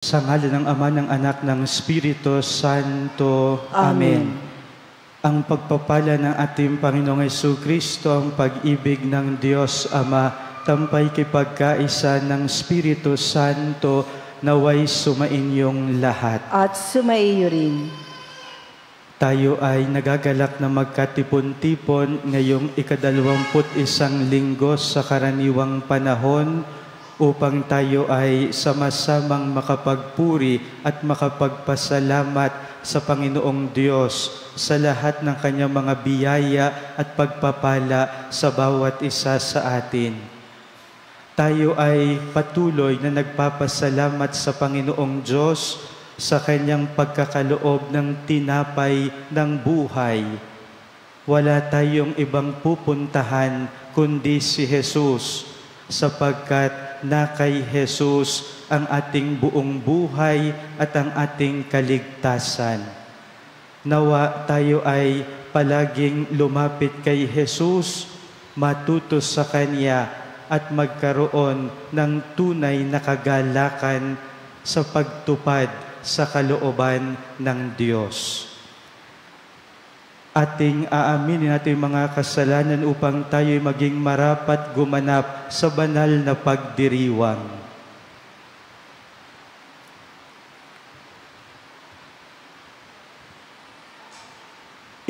Sa ngalan ng Ama, ng Anak, ng Espiritu Santo. Amen. Ang pagpapala ng ating Panginoong Jesucristo, ang pag-ibig ng Diyos Ama, tampay kay pagkaisa ng Espiritu Santo, naway sumainyong lahat. At sumaiyo rin. Tayo ay nagagalak na magkatipon-tipon ngayong ika-21 linggo sa karaniwang panahon upang tayo ay sama-samang makapagpuri at makapagpasalamat sa Panginoong Diyos sa lahat ng kanyang mga biyaya at pagpapala sa bawat isa sa atin. Tayo ay patuloy na nagpapasalamat sa Panginoong Diyos sa kanyang pagkakaloob ng tinapay ng buhay. Wala tayong ibang pupuntahan kundi si Jesus, sapagkat na kay Jesus ang ating buong buhay at ang ating kaligtasan. Nawa tayo ay palaging lumapit kay Jesus, matuto sa Kanya at magkaroon ng tunay na kagalakan sa pagtupad sa kalooban ng Diyos. Ating aaminin natin mga kasalanan upang tayo'y maging marapat gumanap sa banal na pagdiriwang.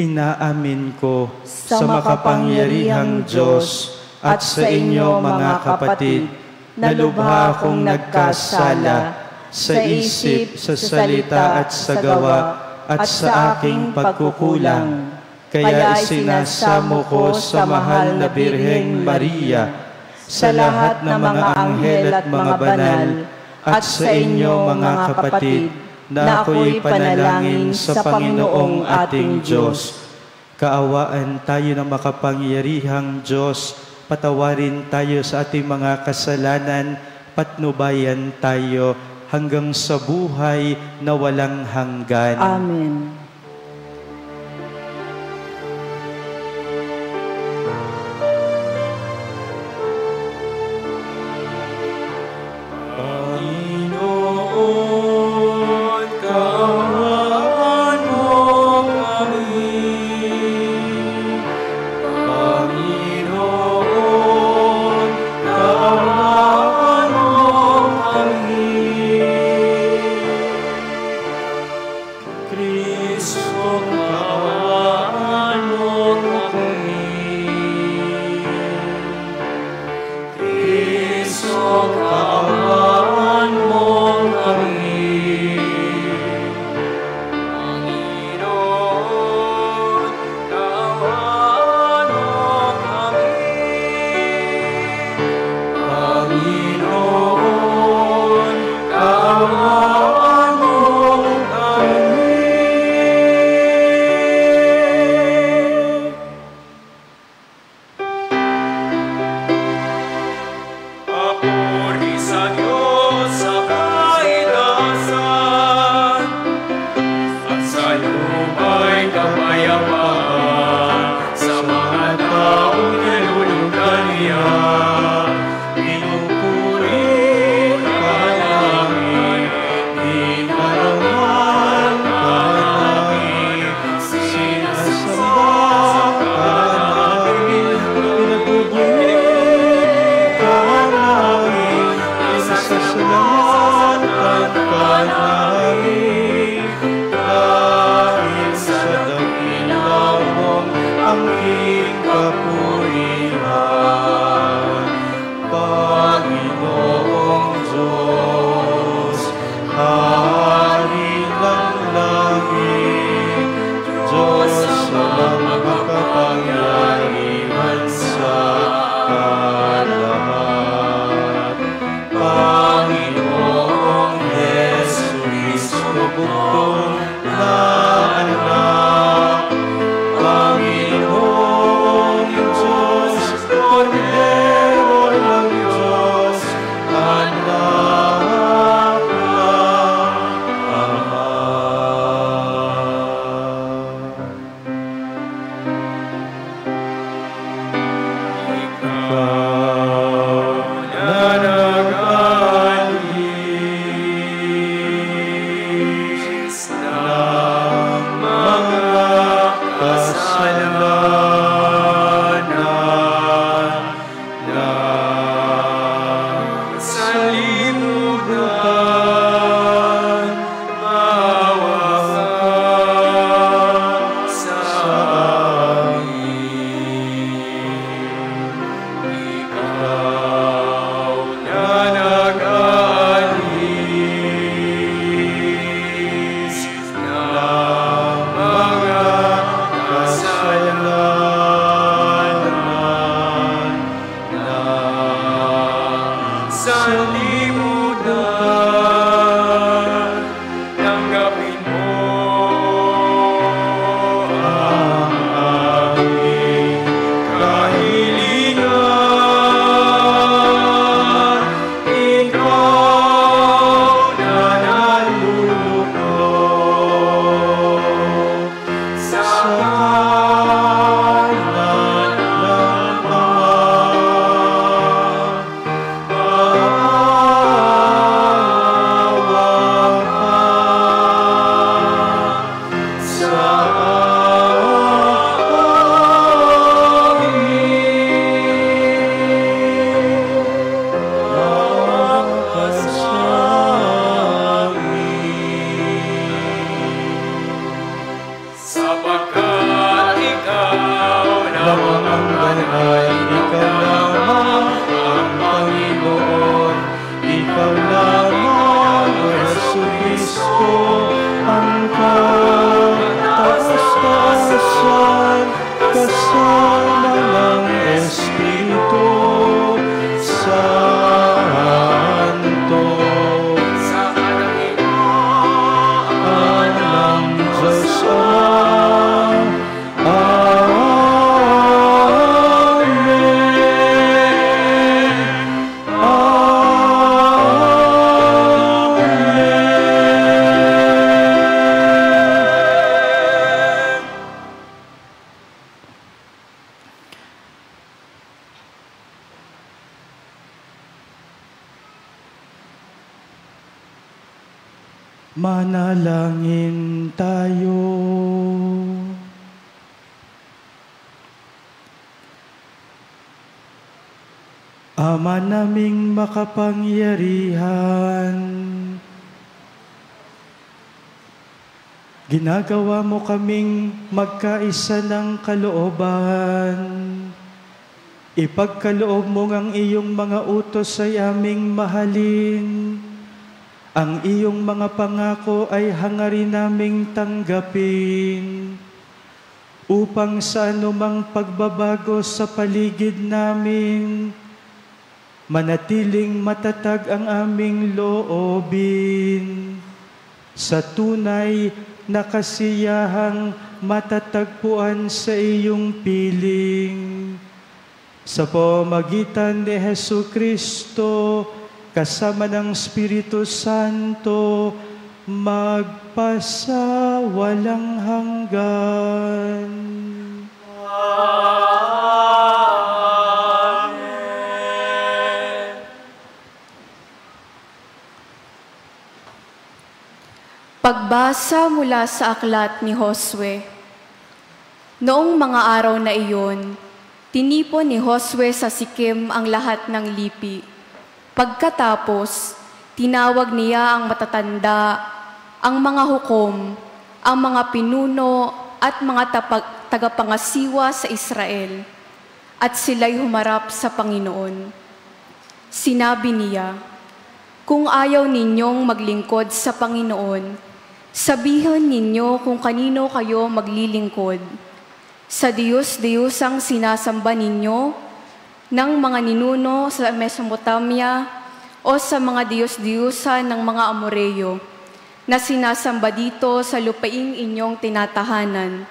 Inaamin ko sa makapangyarihang Diyos at sa inyo mga kapatid na lubha akong nagkasala sa isip, sa salita at sa gawa at sa aking pagkukulang. Kaya isinasamo ko sa mahal na Birheng Maria, sa lahat ng mga anghel at mga banal, at sa inyo mga kapatid, na ako'y panalangin sa Panginoong ating Diyos. Kaawaan tayo ng makapangyarihang Diyos, patawarin tayo sa ating mga kasalanan, patnubayan tayo hanggang sa buhay na walang hanggan. Amen. Manalangin tayo. Ama naming makapangyarihan, ginagawa mo kaming magkaisa ng kalooban. Ipagkaloob mo ang iyong mga utos ay aming mahalin. Ang iyong mga pangako ay hangarin naming tanggapin, upang sa anumang pagbabago sa paligid namin, manatiling matatag ang aming loobin. Sa tunay na kasiyahang matatagpuan sa iyong piling. Sa pamamagitan ni Jesucristo, kasama ng Espiritu Santo, magpasawalang hanggan. Pagbasa mula sa aklat ni Josue. Noong mga araw na iyon, tinipon ni Josue sa Sikem ang lahat ng lipi. Pagkatapos, tinawag niya ang matatanda, ang mga hukom, ang mga pinuno at mga tagapangasiwa sa Israel, at sila'y humarap sa Panginoon. Sinabi niya, "Kung ayaw ninyong maglingkod sa Panginoon, sabihin ninyo kung kanino kayo maglilingkod. Sa Diyos-Diyosang sinasamba ninyo ng mga ninuno sa Mesopotamia o sa mga Diyos-Diyosa ng mga Amoreyo na sinasamba dito sa lupaing inyong tinatahanan.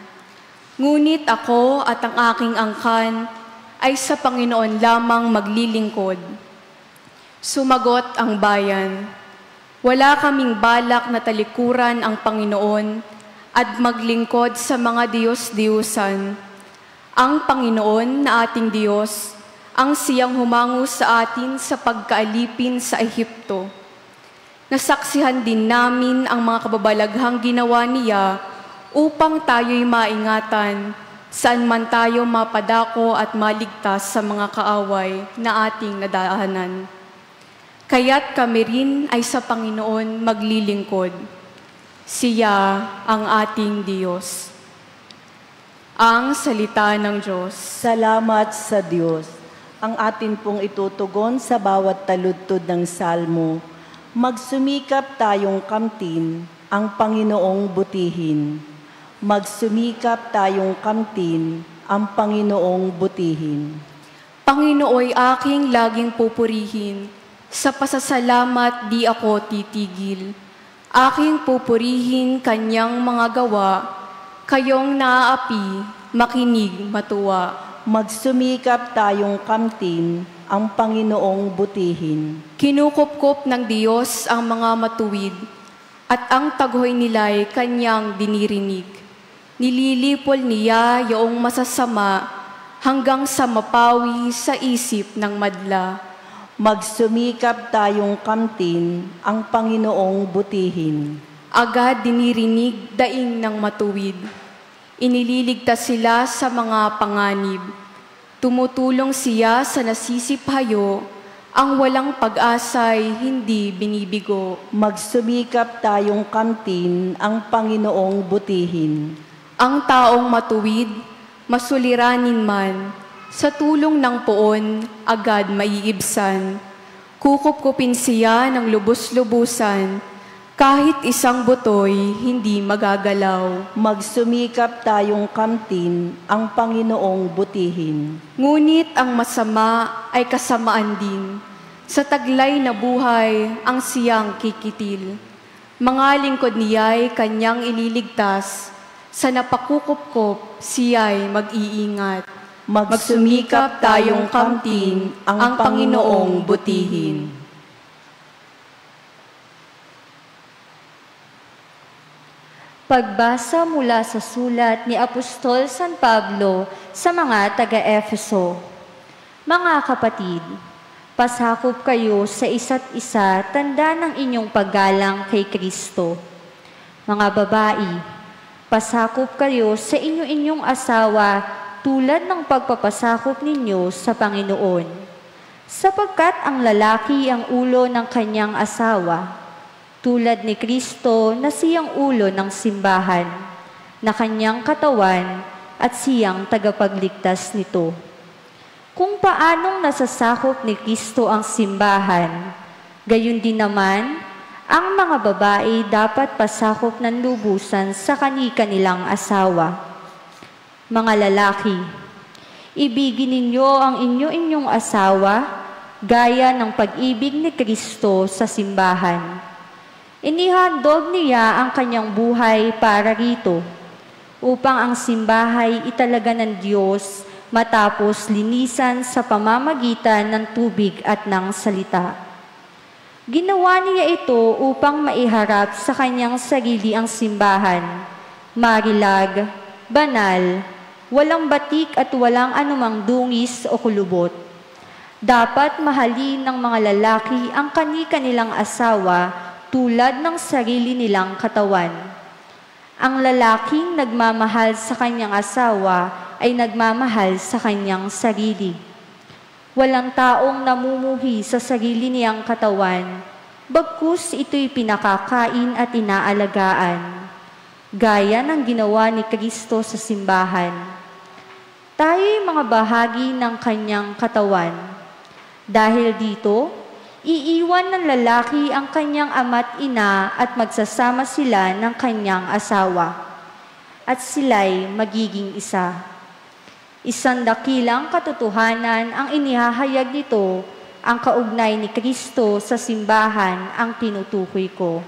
Ngunit ako at ang aking angkan ay sa Panginoon lamang maglilingkod." Sumagot ang bayan, "Wala kaming balak na talikuran ang Panginoon at maglingkod sa mga Diyos-Diyusan. Ang Panginoon na ating Diyos, ang siyang humango sa atin sa pagkaalipin sa Ehipto. Nasaksihan din namin ang mga kababalaghang ginawa niya upang tayo'y maingatan saan man tayo mapadako at maligtas sa mga kaaway na ating nadaanan. Kaya't kami rin ay sa Panginoon maglilingkod. Siya ang ating Diyos." Ang salita ng Diyos. Salamat sa Diyos. Ang atin pong itutugon sa bawat taludtod ng salmo. Magsumikap tayong kamtin, ang Panginoong butihin. Magsumikap tayong kamtin, ang Panginoong butihin. Panginooy aking laging pupurihin, sa pasasalamat di ako titigil. Aking pupurihin kanyang mga gawa, kayong naaapi, makinig, matuwa. Magsumikap tayong kamtin, ang Panginoong butihin. Kinukupkop ng Diyos ang mga matuwid, at ang taghoy nila'y kanyang dinirinig. Nililipol niya yaong masasama hanggang sa mapawi sa isip ng madla. Magsumikap tayong kamtin, ang Panginoong butihin. Agad dinirinig daing ng matuwid. Inililigtas sila sa mga panganib. Tumutulong siya sa nasisiphayo, ang walang pag-asa'y hindi binibigo. Magsumikap tayong kamtin, ang Panginoong butihin. Ang taong matuwid, masuliranin man, sa tulong ng poon, agad maiibsan. Kukupkupin siya ng lubos-lubusan, kahit isang butoy hindi magagalaw. Magsumikap tayong kamtin, ang Panginoong butihin. Ngunit ang masama ay kasamaan din. Sa taglay na buhay, ang siyang kikitil. Mga lingkod niya'y kanyang ililigtas, sa napakukupkop siya'y mag-iingat. Magsumikap tayong kamtin, ang Panginoong butihin. Pagbasa mula sa sulat ni Apostol San Pablo sa mga taga-Efeso. Mga kapatid, Pasakop kayo sa isa't isa, tanda ng inyong paggalang kay Kristo. Mga babae, pasakop kayo sa inyo-inyong asawa tulad ng pagpapasakop ninyo sa Panginoon. Sapagkat ang lalaki ang ulo ng kanyang asawa, tulad ni Kristo na siyang ulo ng simbahan, na kanyang katawan at siyang tagapagligtas nito. Kung paanong nasasakop ni Kristo ang simbahan, gayon din naman, ang mga babae dapat pasakop ng lubusan sa kani-kanilang asawa. Mga lalaki, ibigin ninyo ang inyo-inyong asawa gaya ng pag-ibig ni Kristo sa simbahan. Inihandog niya ang kanyang buhay para rito, upang ang simbahay italaga ng Diyos matapos linisan sa pamamagitan ng tubig at ng salita. Ginawa niya ito upang maiharap sa kanyang sarili ang simbahan, marilag, banal, walang batik at walang anumang dungis o kulubot. Dapat mahalin ng mga lalaki ang kani-kanilang asawa tulad ng sarili nilang katawan. Ang lalaking nagmamahal sa kanyang asawa ay nagmamahal sa kanyang sarili. Walang taong namumuhi sa sarili niyang katawan, bagkus ito'y pinakakain at inaalagaan, gaya ng ginawa ni Kristo sa simbahan. Tayo'y mga bahagi ng kanyang katawan. Dahil dito, iiwan ng lalaki ang kanyang ama't ina at magsasama sila ng kanyang asawa, at sila'y magiging isa. Isang dakilang katotohanan ang inihahayag nito, ang kaugnay ni Kristo sa simbahan ang tinutukoy ko.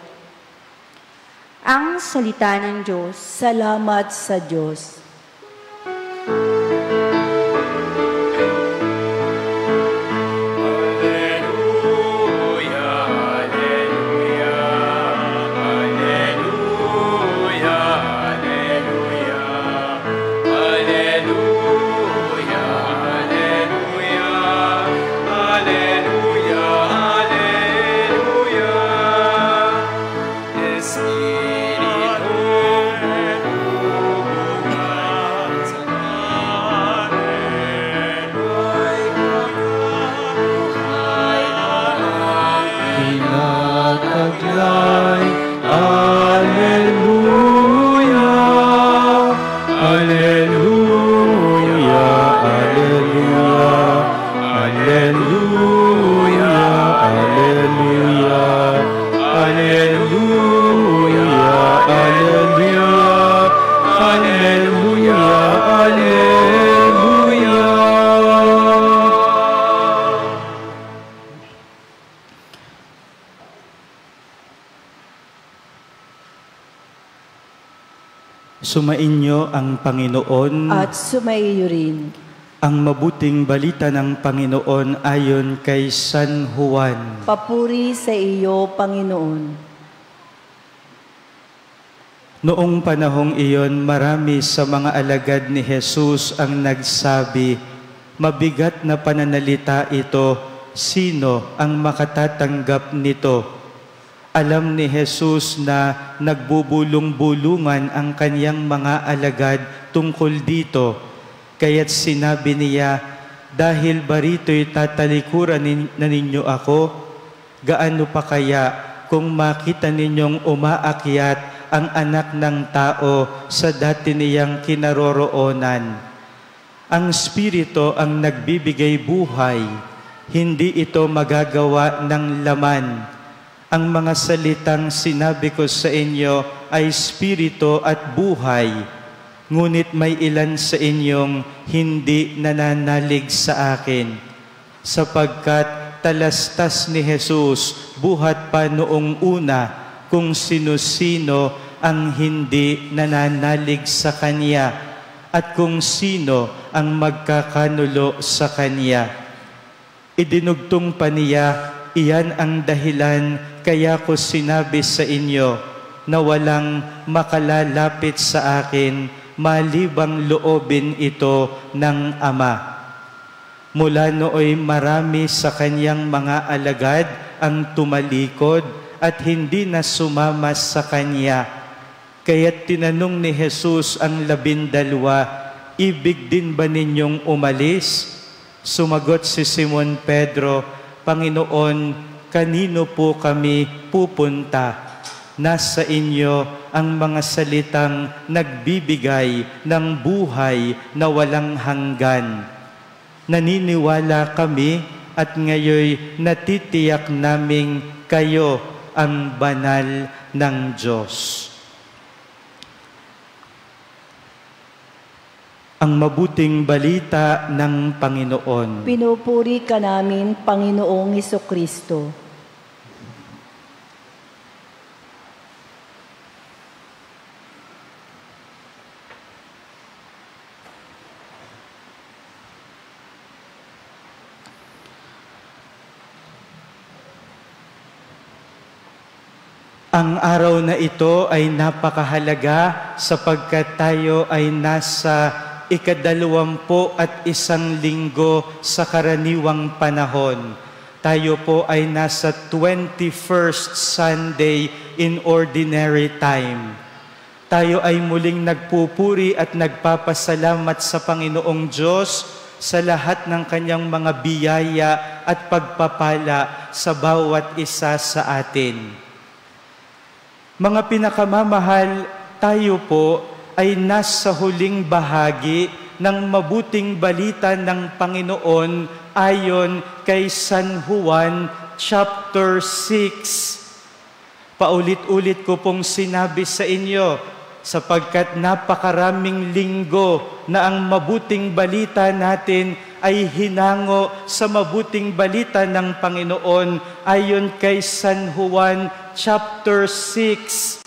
Ang salita ng Diyos. Salamat sa Diyos. Sumainyo ang Panginoon At sumaiyo rin. ang mabuting balita ng Panginoon ayon kay San Juan. Papuri sa iyo, Panginoon. Noong panahong iyon, marami sa mga alagad ni Jesus ang nagsabi, "Mabigat na pananalita ito, sino ang makatatanggap nito?" Alam ni Jesus na nagbubulong-bulungan ang kanyang mga alagad tungkol dito, kaya't sinabi niya, "Dahil ba rito'y tatalikuran na ninyo ako? Gaano pa kaya kung makita ninyong umaakyat ang anak ng tao sa dati niyang kinaroroonan? Ang Espiritu ang nagbibigay buhay, hindi ito magagawa ng laman. Ang mga salitang sinabi ko sa inyo ay espiritu at buhay, ngunit may ilan sa inyong hindi nananalig sa akin, sapagkat talastas ni Jesus buhat pa noong una kung sino-sino ang hindi nananalig sa Kanya at kung sino ang magkakanulo sa Kanya. Idinugtong pa niya, iyan ang dahilan kaya ko sinabi sa inyo na walang makalalapit sa akin malibang loobin ito ng Ama. Mula nooy marami sa kanyang mga alagad ang tumalikod at hindi na sumama sa kanya. Kaya't tinanong ni Jesus ang 12, ibig din ba ninyong umalis? Sumagot si Simon Pedro, Panginoon, kanino po kami pupunta? Nasa inyo ang mga salitang nagbibigay ng buhay na walang hanggan. Naniniwala kami at ngayoy natitiyak naming kayo ang banal ng Diyos. Ang mabuting balita ng Panginoon. Pinupuri ka namin, Panginoong Hesukristo. Ang araw na ito ay napakahalaga sapagkat tayo ay nasa 21 linggo sa karaniwang panahon. Tayo po ay nasa 21st Sunday in Ordinary Time. Tayo ay muling nagpupuri at nagpapasalamat sa Panginoong Diyos sa lahat ng kanyang mga biyaya at pagpapala sa bawat isa sa atin. Mga pinakamamahal, tayo po ay nasa huling bahagi ng mabuting balita ng Panginoon ayon kay San Juan chapter 6. Paulit-ulit ko pong sinabi sa inyo, sapagkat napakaraming linggo na ang mabuting balita natin ay hinango sa mabuting balita ng Panginoon ayon kay San Juan chapter 6.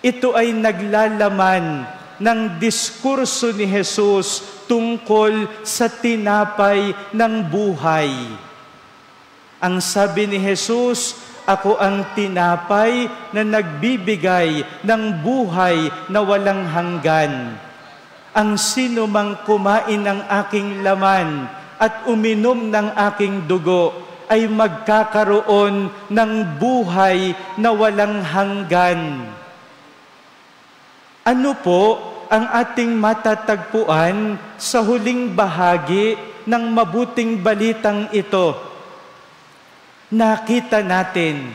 Ito ay naglalaman ng diskurso ni Jesus tungkol sa tinapay ng buhay. Ang sabi ni Jesus, ako ang tinapay na nagbibigay ng buhay na walang hanggan. Ang sino mang kumain ng aking laman at uminom ng aking dugo ay magkakaroon ng buhay na walang hanggan. Ano po ang ating matatagpuan sa huling bahagi ng mabuting balitang ito? Nakita natin,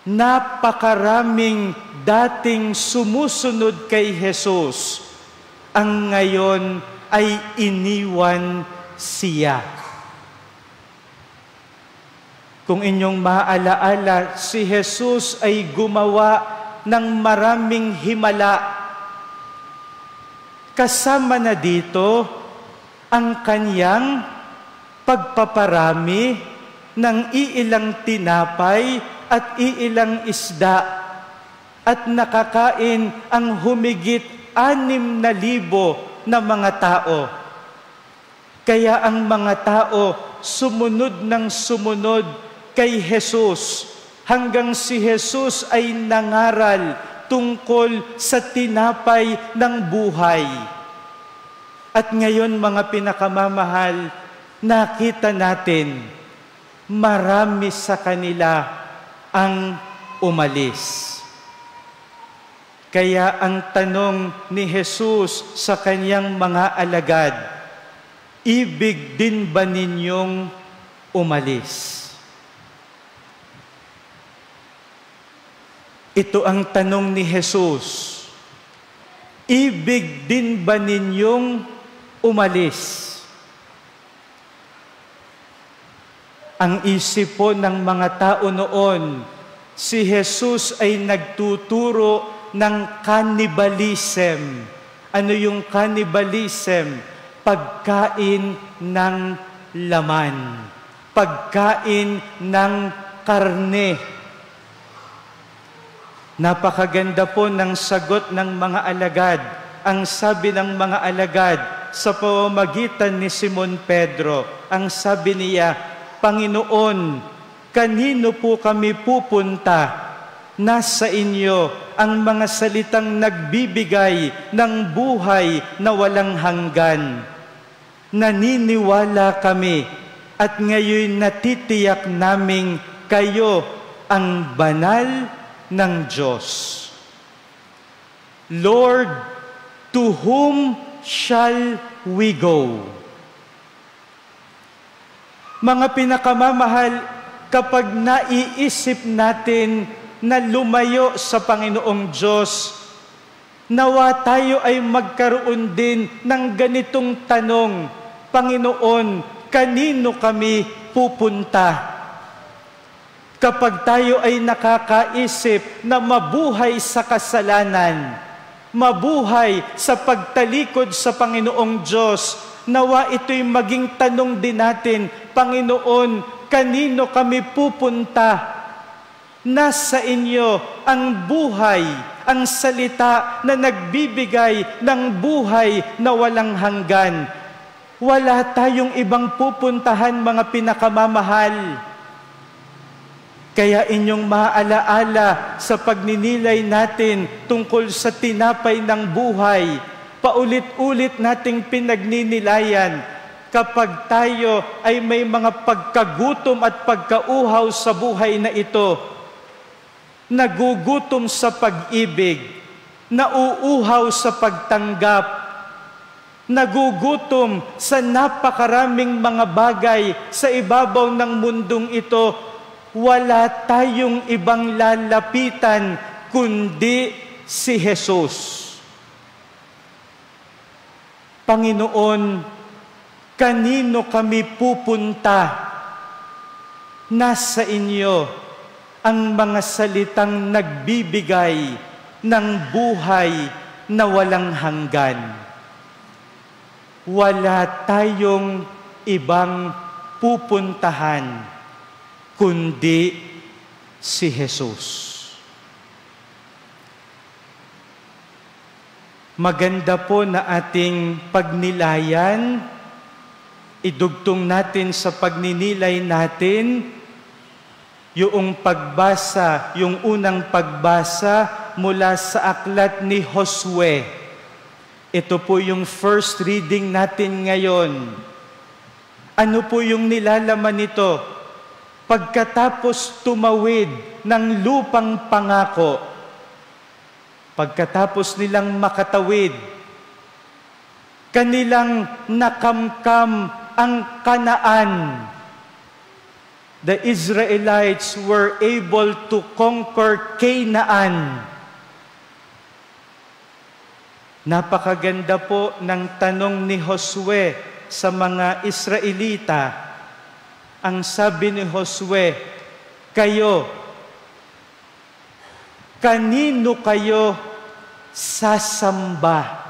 napakaraming dating sumusunod kay Jesus, ang ngayon ay iniwan siya. Kung inyong maalaala, si Jesus ay gumawa ng maraming himala. Kasama na dito ang kanyang pagpaparami ng iilang tinapay at iilang isda at nakakain ang humigit 6,000 na mga tao. Kaya ang mga tao sumunod ng sumunod kay Jesus hanggang si Jesus ay nangaral tungkol sa tinapay ng buhay. At ngayon mga pinakamamahal, nakita natin marami sa kanila ang umalis. Kaya ang tanong ni Jesus sa kanyang mga alagad, ibig din ba ninyong umalis? Ito ang tanong ni Jesus. Ibig din ba ninyong umalis? Ang isip po ng mga tao noon, si Jesus ay nagtuturo ng cannibalism. Ano yung cannibalism? Pagkain ng laman. Pagkain ng karne. Napakaganda po ng sagot ng mga alagad. Ang sabi ng mga alagad sa pamamagitan ni Simon Pedro, ang sabi niya, Panginoon, kanino po kami pupunta? Nasa inyo ang mga salitang nagbibigay ng buhay na walang hanggan. naniniwala kami at ngayon natitiyak naming kayo ang banal ng Diyos. Lord, to whom shall we go? Mga pinakamamahal, kapag naiisip natin na lumayo sa Panginoong Diyos, nawa tayo ay magkaroon din ng ganitong tanong, Panginoon, kanino kami pupunta? Kapag tayo ay nakakaisip na mabuhay sa kasalanan, mabuhay sa pagtalikod sa Panginoong Diyos, nawa ito'y maging tanong din natin, Panginoon, kanino kami pupunta? Nasa inyo ang buhay, ang salita na nagbibigay ng buhay na walang hanggan. Wala tayong ibang pupuntahan, mga pinakamamahal. Kaya inyong maaalaala sa pagninilay natin tungkol sa tinapay ng buhay, paulit-ulit nating pinagninilayan kapag tayo ay may mga pagkagutom at pagkauhaw sa buhay na ito, nagugutom sa pag-ibig, nauuhaw sa pagtanggap, nagugutom sa napakaraming mga bagay sa ibabaw ng mundong ito, wala tayong ibang lalapitan kundi si Jesus. Panginoon, kanino kami pupunta? Nasa inyo ang mga salitang nagbibigay ng buhay na walang hanggan. Wala tayong ibang pupuntahan kundi si Jesus. Maganda po na ating pagnilayan, idugtong natin sa pagninilay natin, yung pagbasa, yung unang pagbasa mula sa aklat ni Josue. Ito po yung first reading natin ngayon. Ano po yung nilalaman nito? Pagkatapos tumawid ng lupang pangako, pagkatapos nilang makatawid, kanilang nakamkam ang Kanaan. The Israelites were able to conquer Canaan. Napakaganda po ng tanong ni Josue sa mga Israelita. Ang sabi ni Josue, kayo, kanino kayo sasamba?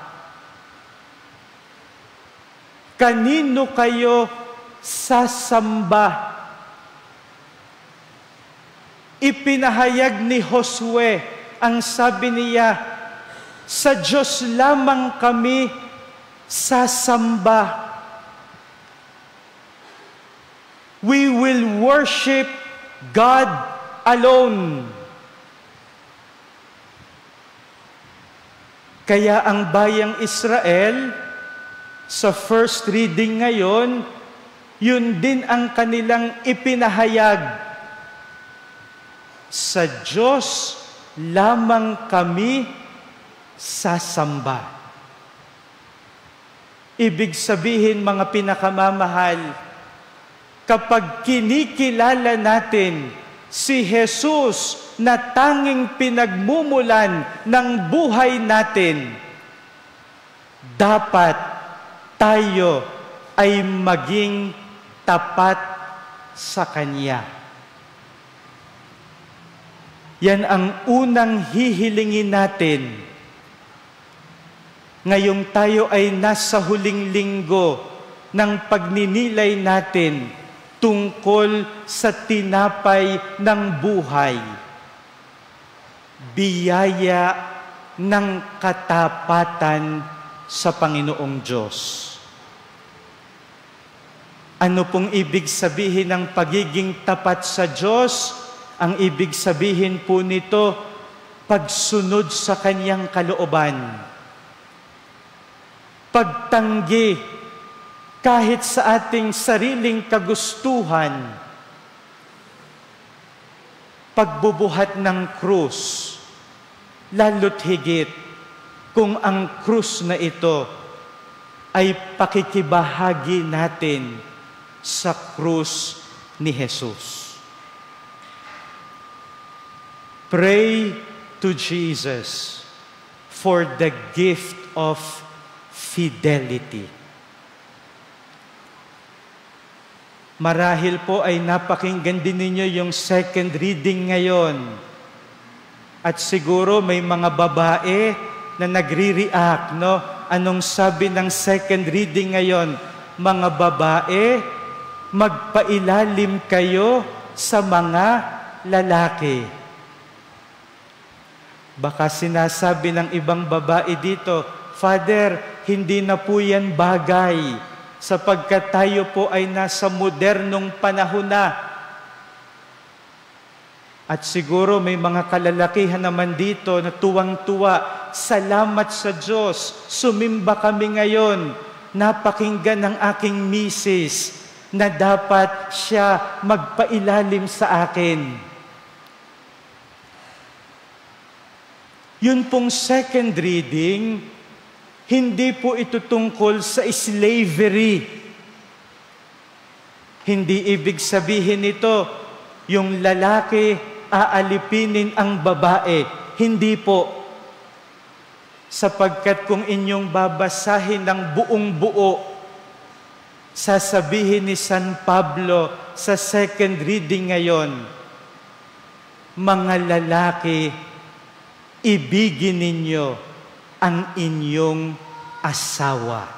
Kanino kayo sasamba? Ipinahayag ni Josue, ang sabi niya, sa Diyos lamang kami sasamba. We will worship God alone. Kaya ang bayang Israel, sa first reading ngayon, yun din ang kanilang ipinahayag. Sa Diyos lamang kami sasamba. Ibig sabihin, mga pinakamamahal, kapag kinikilala natin si Jesus na tanging pinagmumulan ng buhay natin, dapat tayo ay maging tapat sa Kanya. Yan ang unang hihilingin natin. Ngayong tayo ay nasa huling linggo ng pagninilay natin tungkol sa tinapay ng buhay, biyaya ng katapatan sa Panginoong Diyos. Ano pong ibig sabihin ng pagiging tapat sa Diyos? Ang ibig sabihin po nito, pagsunod sa Kanyang kalooban, pagtanggi kahit sa ating sariling kagustuhan, pagbubuhat ng krus, lalo't higit kung ang krus na ito ay pakikibahagi natin sa krus ni Jesus. Pray to Jesus for the gift of fidelity. Marahil po ay napakinggan din ninyo yung second reading ngayon. At siguro may mga babae na nagre-react, no? Anong sabi ng second reading ngayon? Mga babae, magpailalim kayo sa mga lalaki. Baka sinasabi ng ibang babae dito, Father, hindi na po yan bagay sapagkat tayo po ay nasa modernong panahon na. At siguro may mga kalalakihan naman dito na tuwang-tuwa, salamat sa Diyos, sumimba kami ngayon, napakinggan ng aking misis na dapat siya magpailalim sa akin. Yun pong second reading, hindi po ito tungkol sa slavery. Hindi ibig sabihin nito, yung lalaki aalipinin ang babae. Hindi po. Sapagkat kung inyong babasahin ng buong buo, sasabihin ni San Pablo sa second reading ngayon, mga lalaki, ibigin ninyo ang inyong asawa.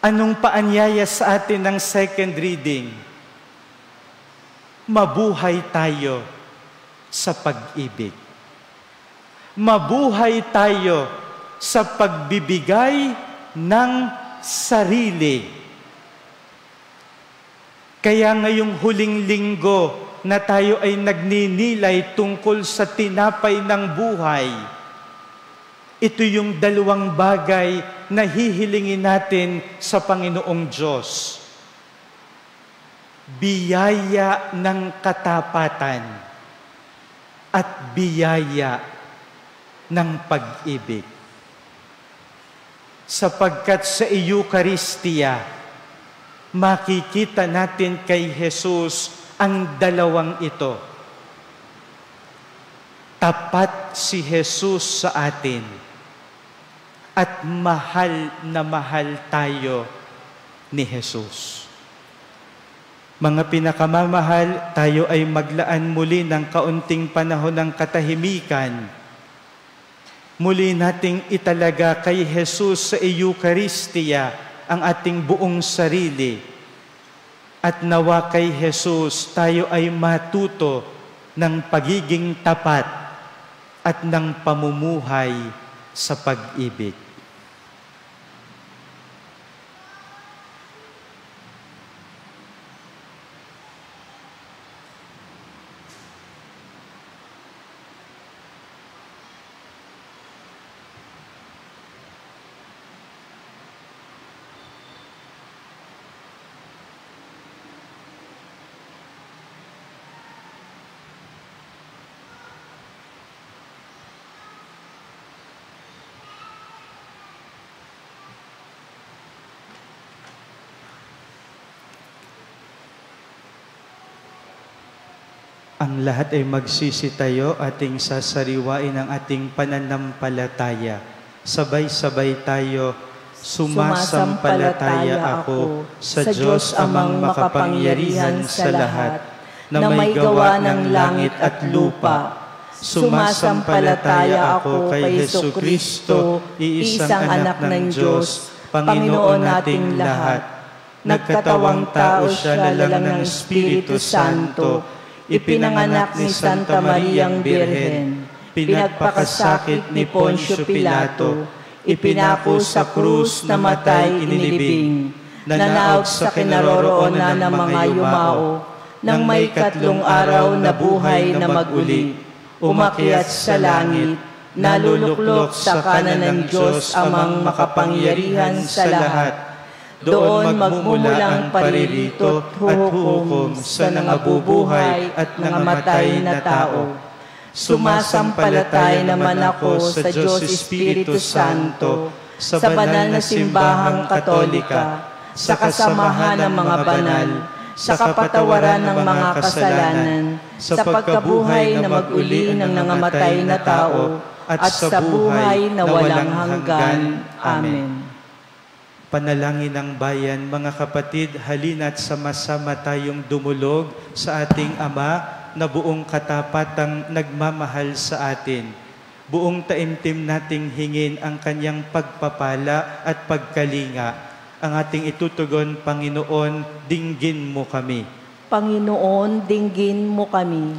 Anong paanyaya sa atin ng second reading? Mabuhay tayo sa pag-ibig. Mabuhay tayo sa pagbibigay ng sarili. Kaya ngayong huling linggo na tayo ay nagninilay tungkol sa tinapay ng buhay, ito yung dalawang bagay na hihilingin natin sa Panginoong Diyos. Biyaya ng katapatan at biyaya ng pag-ibig. Sapagkat sa Eucharistia, makikita natin kay Jesus ang dalawang ito. Tapat si Jesus sa atin at mahal na mahal tayo ni Jesus. Mga pinakamamahal, tayo ay maglaan muli ng kaunting panahon ng katahimikan. Muli nating italaga kay Jesus sa Eucharistia ang ating buong sarili. At nawa kay Jesus tayo ay matuto ng pagiging tapat at ng pamumuhay sa pag-ibig. Ang lahat ay magsisitayo, ating sasariwain ang ating pananampalataya. Sabay-sabay tayo, sumasampalataya ako sa Diyos amang makapangyarihan sa lahat, na may gawa ng langit at lupa. Sumasampalataya ako kay Jesucristo, iisang anak ng Diyos, Panginoon nating lahat. Nagkatawang tao siya lalang ng Espiritu Santo, ipinanganak ni Santa Mariang Birhen, pinagpakasakit ni Poncio Pilato, ipinako sa krus, namatay, inilibing, nanaog sa kinaroroonan ng mga yumao, nang may 3 araw na buhay na maguli, umakyat sa langit, naluluklok sa kanan ng Diyos amang makapangyarihan sa lahat, Doon magmumula ang paririto at hukom sa nangabubuhay at nangamatay na tao. Sumasampalataya naman ako sa Diyos Espiritu Santo, sa banal na simbahang katolika, sa kasamahan ng mga banal, sa kapatawaran ng mga kasalanan, sa pagkabuhay na mag-uli ng nangamatay na tao, at sa buhay na walang hanggan. Amen. Panalangin ng bayan, mga kapatid, halina't sama-sama tayong dumulog sa ating Ama na buong katapatang nagmamahal sa atin. Buong taimtim nating hingin ang kanyang pagpapala at pagkalinga. Ang ating itutugon, Panginoon, dinggin mo kami. Panginoon, dinggin mo kami.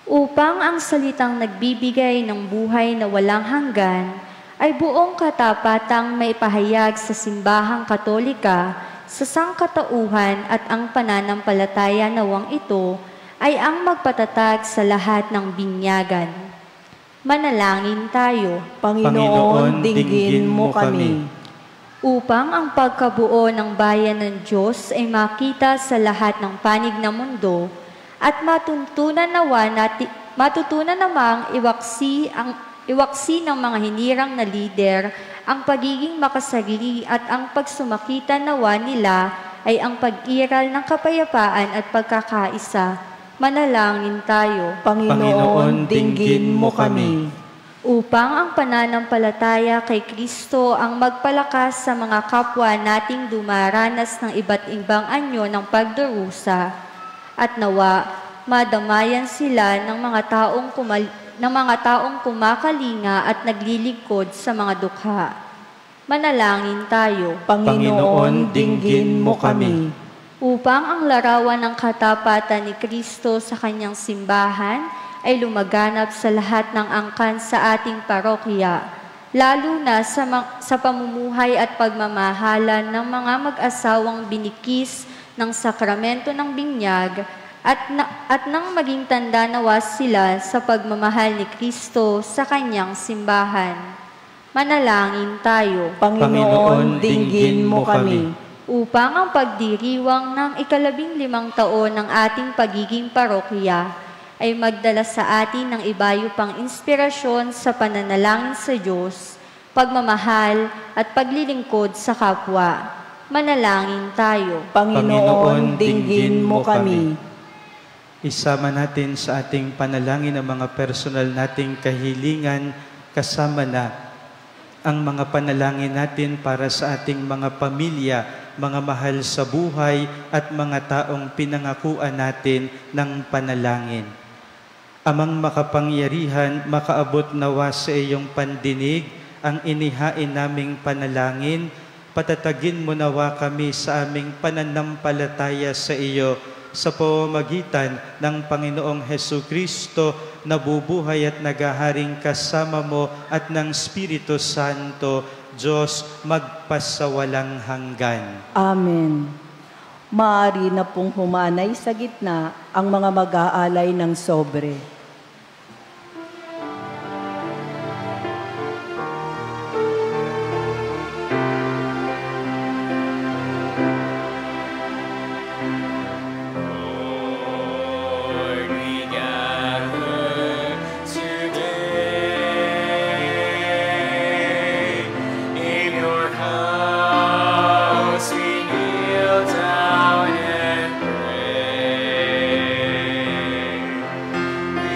Upang ang salitang nagbibigay ng buhay na walang hanggan ay buong katapatang maipahayag sa simbahang katolika, sa sangkatauhan at ang pananampalataya nawang ito ay ang magpatatag sa lahat ng binyagan. Manalangin tayo. Panginoon, dinggin mo kami. Upang ang pagkabuo ng bayan ng Diyos ay makita sa lahat ng panig na mundo at matutunan namang iwaksi ng mga hinirang na lider ang pagiging makasarili at ang pagsumakita nawa nila ay ang pag-iral ng kapayapaan at pagkakaisa. Manalangin tayo. Panginoon, dinggin mo kami. Upang ang pananampalataya kay Kristo ang magpalakas sa mga kapwa nating dumaranas ng iba't ibang anyo ng pagdurusa at nawa madamayan sila ng mga taong kumakalinga at naglilingkod sa mga dukha. Manalangin tayo. Panginoon, dinggin mo kami. Upang ang larawan ng katapatan ni Kristo sa kanyang simbahan ay lumaganap sa lahat ng angkan sa ating parokya, lalo na sa pamumuhay at pagmamahalan ng mga mag-asawang binikis ng sakramento ng binyag at nang maging tanda nawa sila sa pagmamahal ni Kristo sa kanyang simbahan. Manalangin tayo. Panginoon, dinggin mo kami. Upang ang pagdiriwang ng 15 taon ng ating pagiging parokya ay magdala sa atin ng ibayo pang inspirasyon sa pananalangin sa Diyos, pagmamahal at paglilingkod sa kapwa. Manalangin tayo. Panginoon, dinggin mo kami. Isama natin sa ating panalangin ang mga personal nating kahilingan, kasama na ang mga panalangin natin para sa ating mga pamilya, mga mahal sa buhay at mga taong pinangakuan natin ng panalangin. Amang makapangyarihan, makaabot nawa sa iyong pandinig ang inihain naming panalangin, patatagin mo nawa kami sa aming pananampalataya sa iyo sa pamamagitan ng Panginoong Hesukristo na bubuhay at nagaharing kasama mo at ng Espiritu Santo, Diyos magpasawalang hanggan. Amen. Maaari na pong humanay sa gitna ang mga mag-aalay ng sobre. We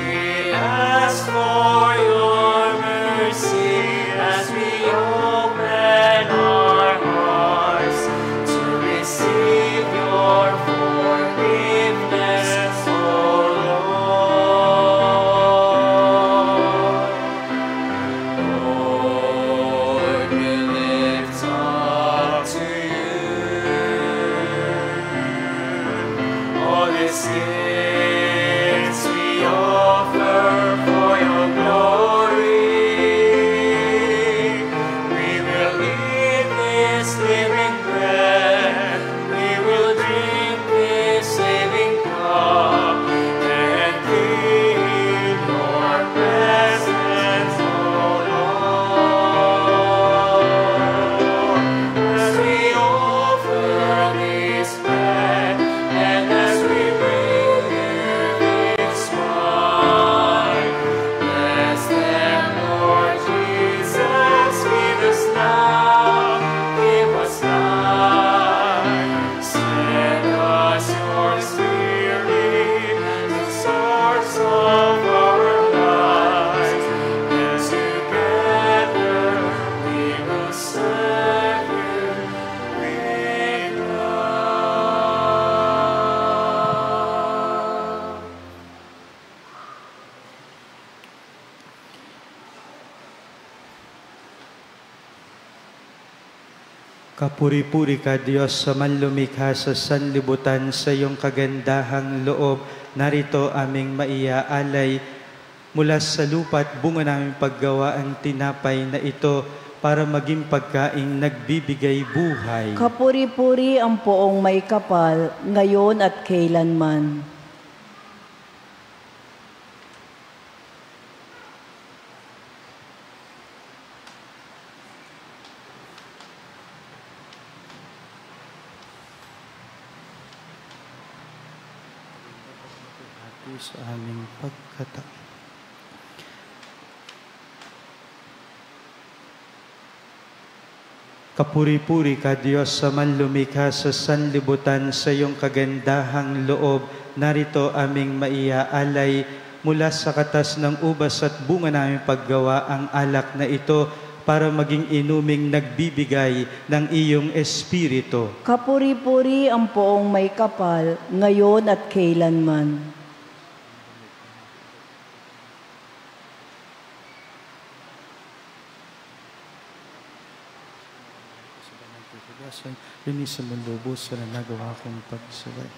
Kapuri-puri ka, Diyos, sa manlumikha sa sanlibutan, sa iyong kagandahang loob. Narito aming maiaalay mula sa lupa at bunga namin paggawa ang tinapay na ito para maging pagkaing nagbibigay buhay. Kapuri-puri ang poong may kapal, ngayon at kailanman. Sa aming pagkatao. Kapuri-puri ka, Diyos, sa manlumikha sa sanlibutan, sa iyong kagandahang loob. Narito aming maiaalay mula sa katas ng ubas at bunga namin paggawa ang alak na ito para maging inuming nagbibigay ng iyong espiritu. Kapuri-puri ang poong may kapal, ngayon at kailanman. Linisan mo lubos sa nagawa kong pagsabay.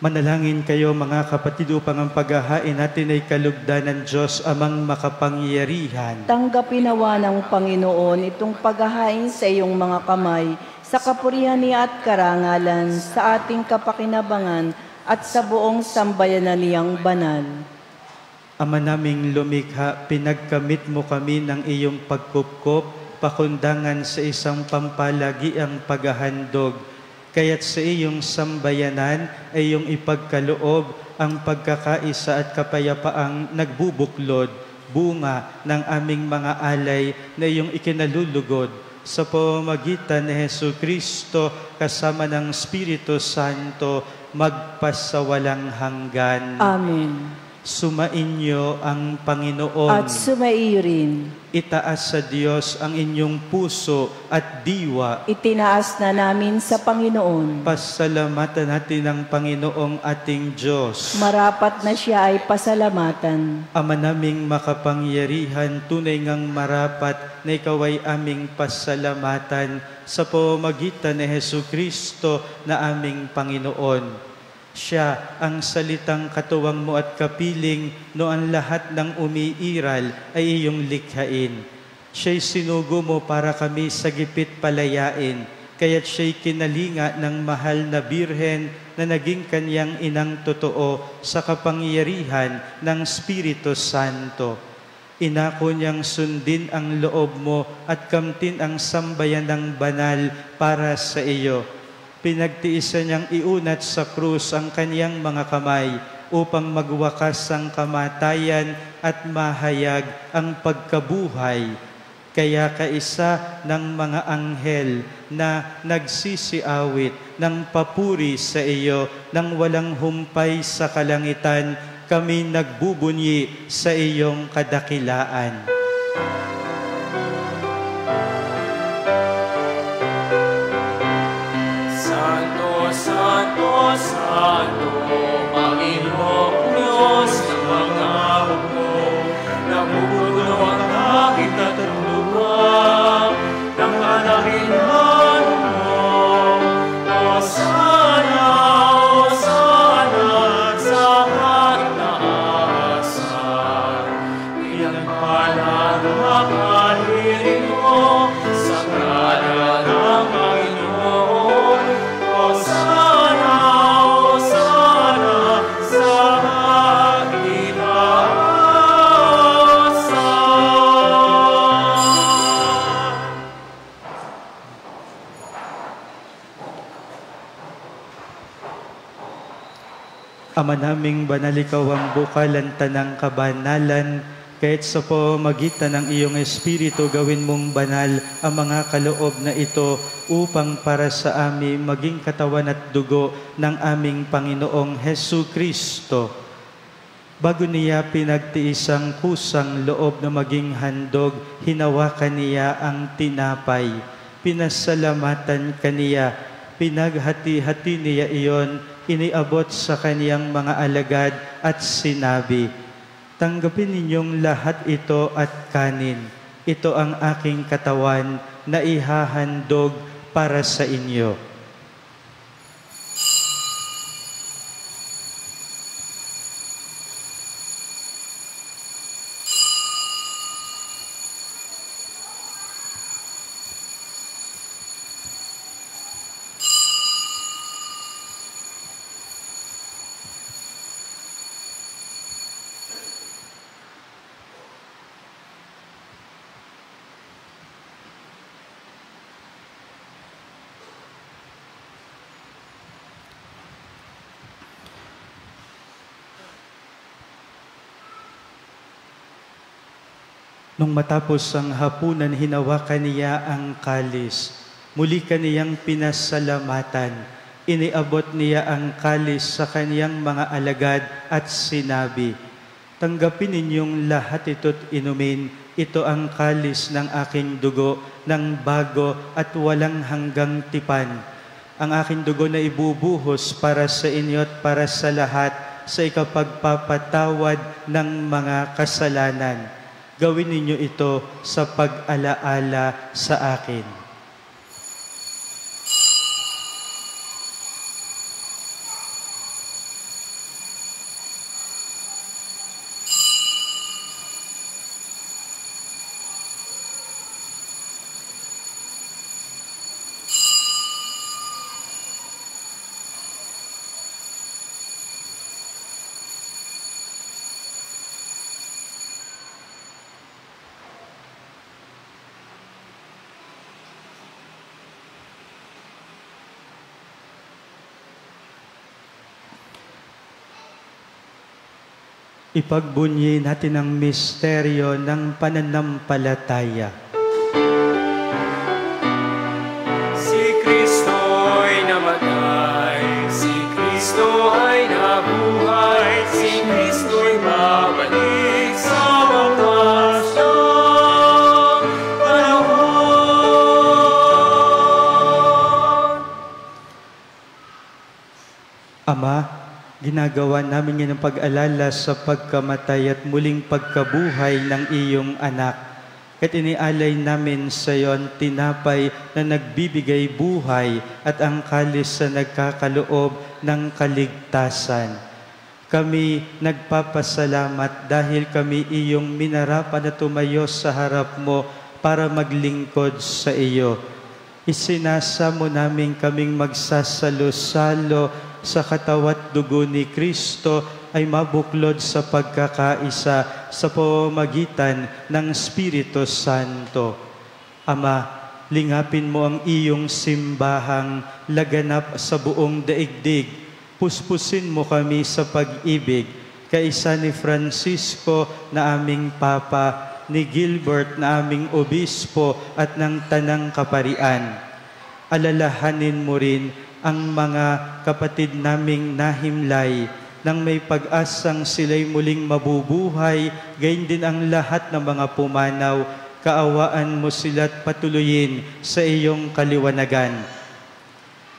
Manalangin kayo mga kapatid upang ang paghahain natin ay kalugdan ng Diyos amang makapangyarihan. Tanggapin nawa ng Panginoon itong paghahain sa iyong mga kamay, sa kapurihan niya at karangalan, sa ating kapakinabangan at sa buong sambayanan niyang banal. Ama naming lumikha, pinagkamit mo kami ng iyong pagkupkop, pakundangan sa isang pampalagiang paghahandog. Kaya't sa iyong sambayanan ay iyong ipagkaloob ang pagkakaisa at kapayapaang nagbubuklod, bunga ng aming mga alay na iyong ikinalulugod sa pamamagitan ni Jesucristo kasama ng Espiritu Santo magpasawalang hanggan. Amen. Sumainyo ang Panginoon. At sumaiyo rin. Itaas sa Diyos ang inyong puso at diwa. Itinaas na namin sa Panginoon. Pasalamatan natin ang Panginoong ating Diyos. Marapat na siya ay pasalamatan. Ama naming makapangyarihan, tunay ngang marapat na ikaw ay aming pasalamatan sa pamamagitan ni Jesucristo na aming Panginoon. Siya ang salitang katuwang mo at kapiling no ang lahat ng umiiral ay iyong likhain. Siya'y sinugo mo para kami sa gipit palayain, kaya't siya'y kinalinga ng mahal na birhen na naging kanyang inang totoo sa kapangyarihan ng Espiritu Santo. Inako niyang sundin ang loob mo at kamtin ang sambayan ng banal para sa iyo. Pinagtiisan niyang iunat sa krus ang kaniyang mga kamay upang magwakas ang kamatayan at mahayag ang pagkabuhay. Kaya kaisa ng mga anghel na nagsisiawit ng papuri sa iyo nang walang humpay sa kalangitan, kami nagbubunyi sa iyong kadakilaan. Santo, Santo, Panginoong Diyos ng mga hukbo, napupuno ang langit at lupa ng kadakilaan mo. Hosana, Hosana sa kataasan, pinagpala ng makalirin mo sa ngalan ng Panginoon. Hosana, Hosana sa itaasan. Ama naming banal, ikaw ang bukal ang tanang kabanalan, kahit sa pamamagitan ng iyong Espiritu gawin mong banal ang mga kaloob na ito upang para sa amin maging katawan at dugo ng aming Panginoong Jesucristo. Bago niya pinagtiis ang kusang loob na maging handog, hinawakan niya ang tinapay. Pinasalamatan kaniya, pinaghati-hati niya iyon, iniabot sa kaniyang mga alagad at sinabi, Tanggapin ninyong lahat ito at kanin. Ito ang aking katawan na ihahandog para sa inyo. Nung matapos ang hapunan, hinawakan niya ang kalis. Muli kaniyang pinasalamatan. Iniabot niya ang kalis sa kaniyang mga alagad at sinabi, "Tanggapin ninyong lahat ito't inumin. Ito ang kalis ng aking dugo, ng bago at walang hanggang tipan. Ang aking dugo na ibubuhos para sa inyo at para sa lahat sa ikapagpapatawad ng mga kasalanan. Gawin ninyo ito sa pag-alaala sa akin." Ipagbunyi natin ang misteryo ng pananampalataya. Si Kristo'y namatay, si Kristo ay nabuhay, si Kristo'y babalik sa wakas ng panahon. Ama, ginagawa namin yan ang pag-alala sa pagkamatay at muling pagkabuhay ng iyong anak. At inialay namin sa iyo ang tinapay na nagbibigay buhay at ang kalis na nagkakaloob ng kaligtasan. Kami nagpapasalamat dahil kami iyong minarapan na tumayo sa harap mo para maglingkod sa iyo. Isinasamo namin kaming magsasalo-salo sa katawat dugo ni Kristo ay mabuklod sa pagkakaisa sa pamamagitan ng Espiritu Santo. Ama, lingapin mo ang iyong simbahang laganap sa buong daigdig. Puspusin mo kami sa pag-ibig, kaisa ni Francisco na aming Papa, ni Gilbert na aming Obispo at ng Tanang Kaparian. Alalahanin mo rin ang mga kapatid naming nahimlay nang may pag-asang sila'y muling mabubuhay, gayon din ang lahat ng mga pumanaw. Kaawaan mo sila't patuloyin sa iyong kaliwanagan.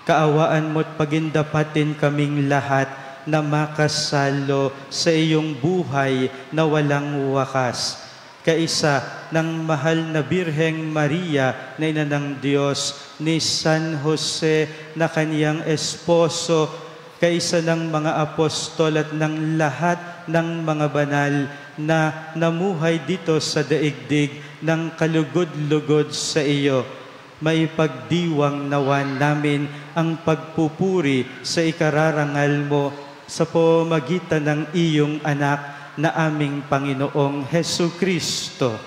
Kaawaan mo't pagindapatin kaming lahat na makasalo sa iyong buhay na walang wakas. Kaisa ng mahal na Birheng Maria na ina ng Diyos, ni San Jose na kaniyang esposo, kaisa ng mga apostol at ng lahat ng mga banal na namuhay dito sa daigdig ng kalugod-lugod sa iyo. Maipagdiwang nawa namin ang pagpupuri sa ikararangal mo sa pamamagitan ng iyong anak na aming Panginoong Hesukristo.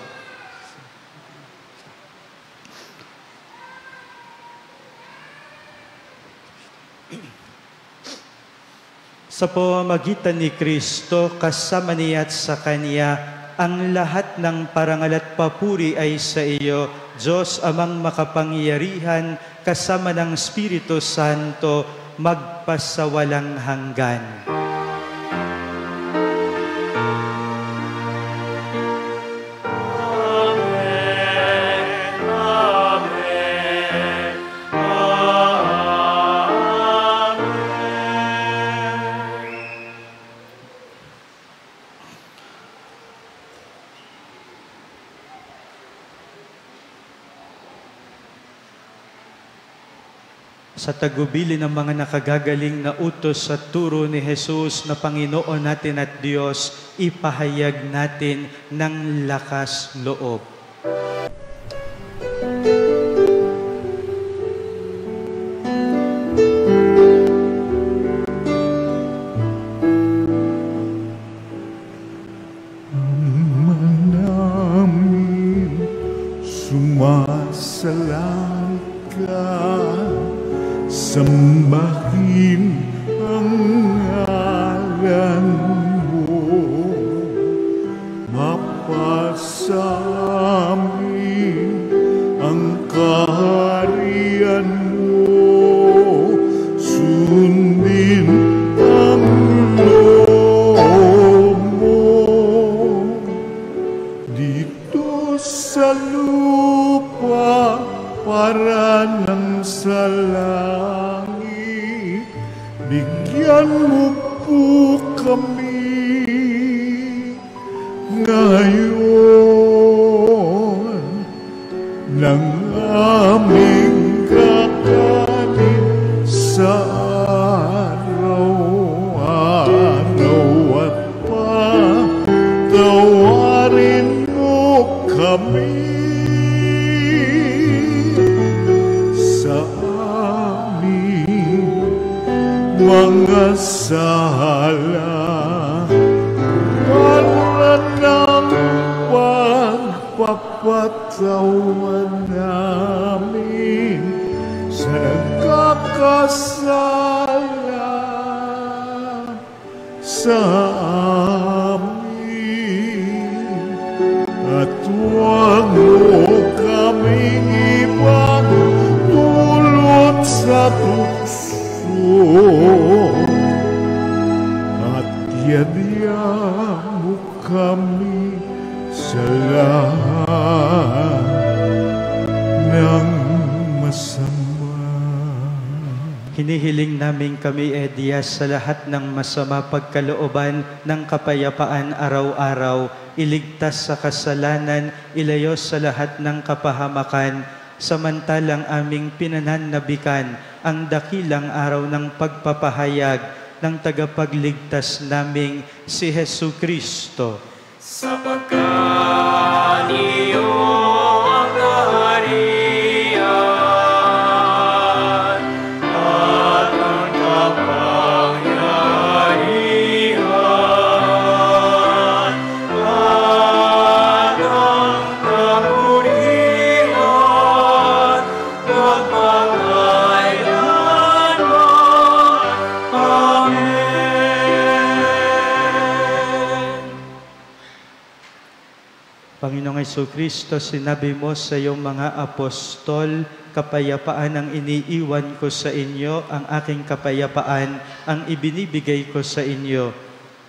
Sa pamamagitan ni Kristo, kasama niya at sa Kanya, ang lahat ng parangal at papuri ay sa iyo, Diyos amang makapangyarihan, kasama ng Espiritu Santo, magpasawalang hanggan. Sa tagubili ng mga nakagagaling na utos at turo ni Jesus na Panginoon natin at Diyos, ipahayag natin ng lakas loob. Sumasalangit ka, sambahin ang ngalan mo, mapasamin ang kaharian mo, sundin ang loob mo dito sa lupa para nang sa langit. Bigyan mo po kami ngayon ng aming kakanin sa araw-araw at patawarin mo kami sa aming mga sala, para ng pagpapatawad namin sa nagkakasala sa amin, at huwag mo kaming ipagdulot sa tukso, at yadya mo kami sa lahat ng masama. Hinihiling namin kami, Dias, sa lahat ng masama pagkalooban ng kapayapaan araw-araw, iligtas sa kasalanan, ilayo sa lahat ng kapahamakan, samantalang aming pinananabikan ang dakilang araw ng pagpapahayag ng tagapagligtas naming si Hesu Kristo. Sapagkat iyo ang kaharian at ang kapangyarihan at ang kapurihan magpakailanman. Amen. Panginoong Jesucristo, sinabi mo sa iyong mga apostol, kapayapaan ang iniiwan ko sa inyo, ang aking kapayapaan ang ibinibigay ko sa inyo.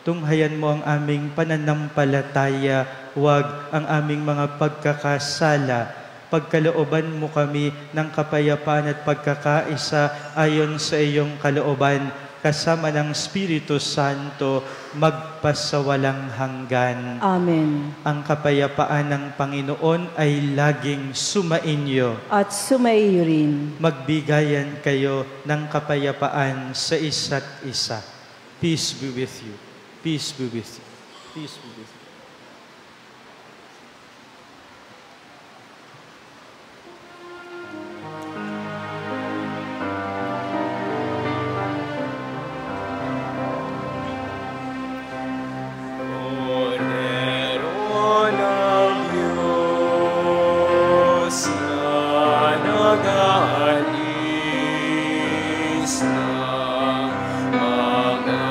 Tunghayan mo ang aming pananampalataya, huwag ang aming mga pagkakasala. Pagkalooban mo kami ng kapayapaan at pagkakaisa ayon sa iyong kalooban, kasama ng Espiritu Santo, magpasawalang hanggan. Amen. Ang kapayapaan ng Panginoon ay laging sumainyo. At sumaiyo rin. Magbigayan kayo ng kapayapaan sa isa't isa. Peace be with you. Peace be with you. Peace be with you. Cordero ng Diyos na nag-aalis ng mga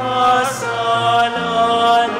kasalanan,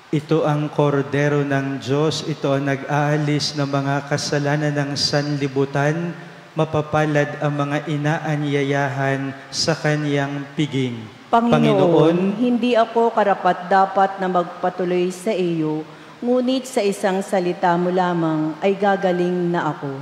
Ito ang kordero ng Diyos, ito ang nag-aalis ng mga kasalanan ng sanlibutan, mapapalad ang mga inaanyayahan sa kaniyang piging. Panginoon, hindi ako karapat-dapat na magpatuloy sa iyo, ngunit sa isang salita mo lamang ay gagaling na ako.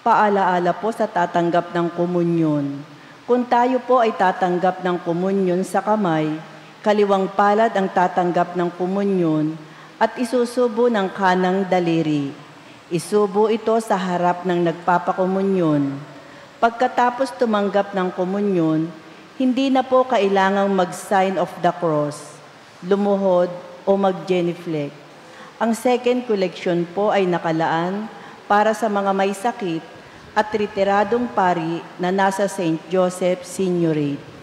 Paalaala po sa tatanggap ng komunyon. Kung tayo po ay tatanggap ng komunyon sa kamay, kaliwang palad ang tatanggap ng komunyon at isusubo ng kanang daliri. Isubo ito sa harap ng nagpapakomunyon. Pagkatapos tumanggap ng komunyon, hindi na po kailangang mag-sign of the cross, lumuhod o mag-genuflect. Ang second collection po ay nakalaan para sa mga may sakit at retiradong pari na nasa St. Joseph Signoret.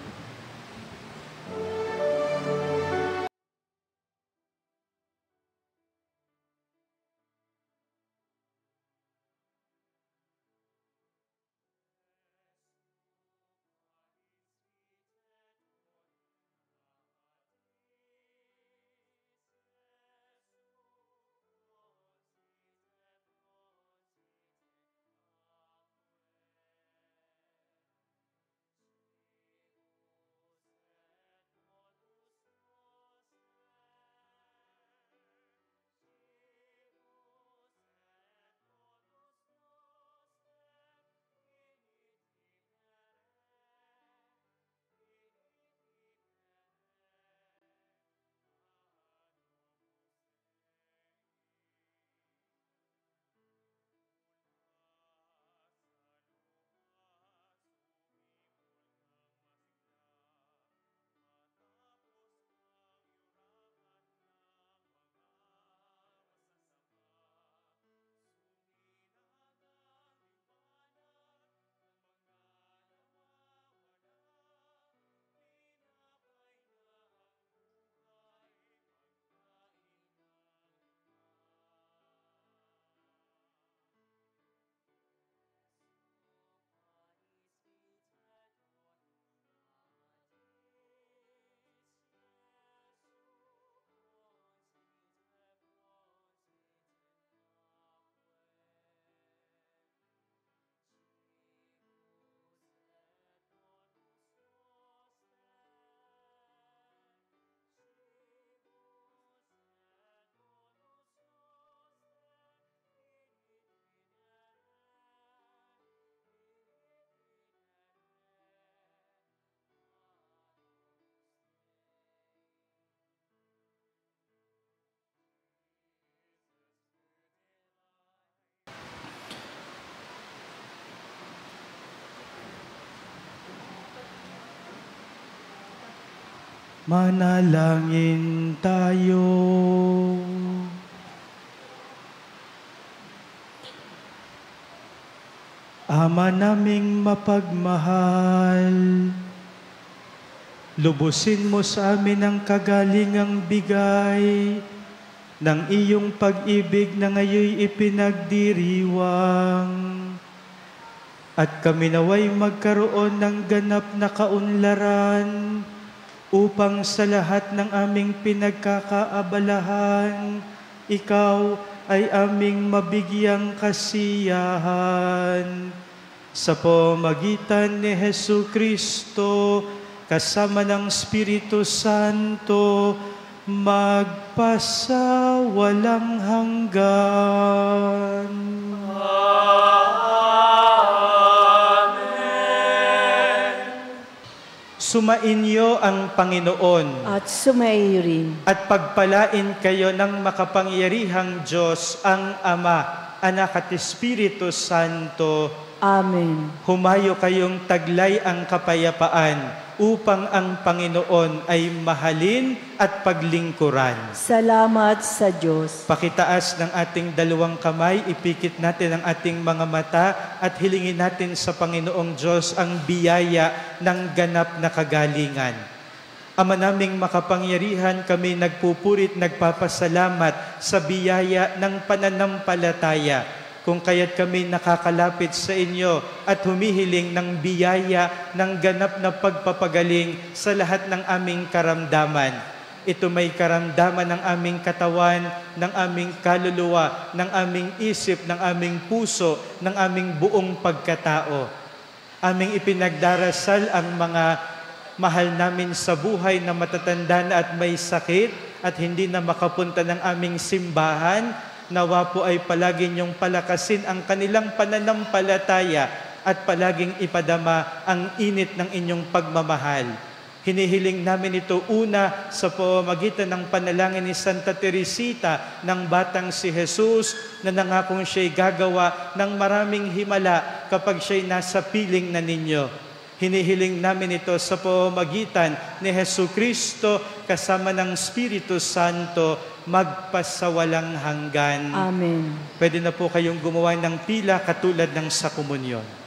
Manalangin tayo. Ama naming mapagmahal, lubusin mo sa amin ang kagalingang bigay ng iyong pag-ibig na ngayoy ipinagdiriwang. At kami naway magkaroon ng ganap na kaunlaran upang sa lahat ng aming pinagkakaabalahan, ikaw ay aming mabigyang kasiyahan. Sa pamamagitan ni Jesucristo, kasama ng Espiritu Santo, magpasawalang hanggan. Sumainyo ang Panginoon At sumaiyo rin. at pagpalain kayo ng makapangyarihang Diyos, ang Ama, Anak at Espiritu Santo. Amen. Humayo kayong taglay ang kapayapaan upang ang Panginoon ay mahalin at paglingkuran. Salamat sa Diyos. Pakitaas ng ating dalawang kamay, ipikit natin ang ating mga mata at hilingin natin sa Panginoong Diyos ang biyaya ng ganap na kagalingan. Ama naming makapangyarihan, kami nagpupurit, nagpapasalamat sa biyaya ng pananampalataya kung kaya't kami nakakalapit sa inyo at humihiling ng biyaya ng ganap na pagpapagaling sa lahat ng aming karamdaman. Ito may karamdaman ng aming katawan, ng aming kaluluwa, ng aming isip, ng aming puso, ng aming buong pagkatao. Aming ipinagdarasal ang mga mahal namin sa buhay na matatanda na at may sakit at hindi na makapunta ng aming simbahan. Nawa po ay palagi niyong palakasin ang kanilang pananampalataya at palaging ipadama ang init ng inyong pagmamahal. Hinihiling namin ito una sa pamamagitan ng panalangin ni Santa Teresita ng Batang si Jesus na nangakong siya'y gagawa ng maraming himala kapag siya'y nasa piling na ninyo. Hinihiling namin ito sa pamamagitan ni Jesucristo kasama ng Espiritu Santo magpasawalang hanggan. Amen. Pwede na po kayong gumawa ng pila katulad ng sa komunyon.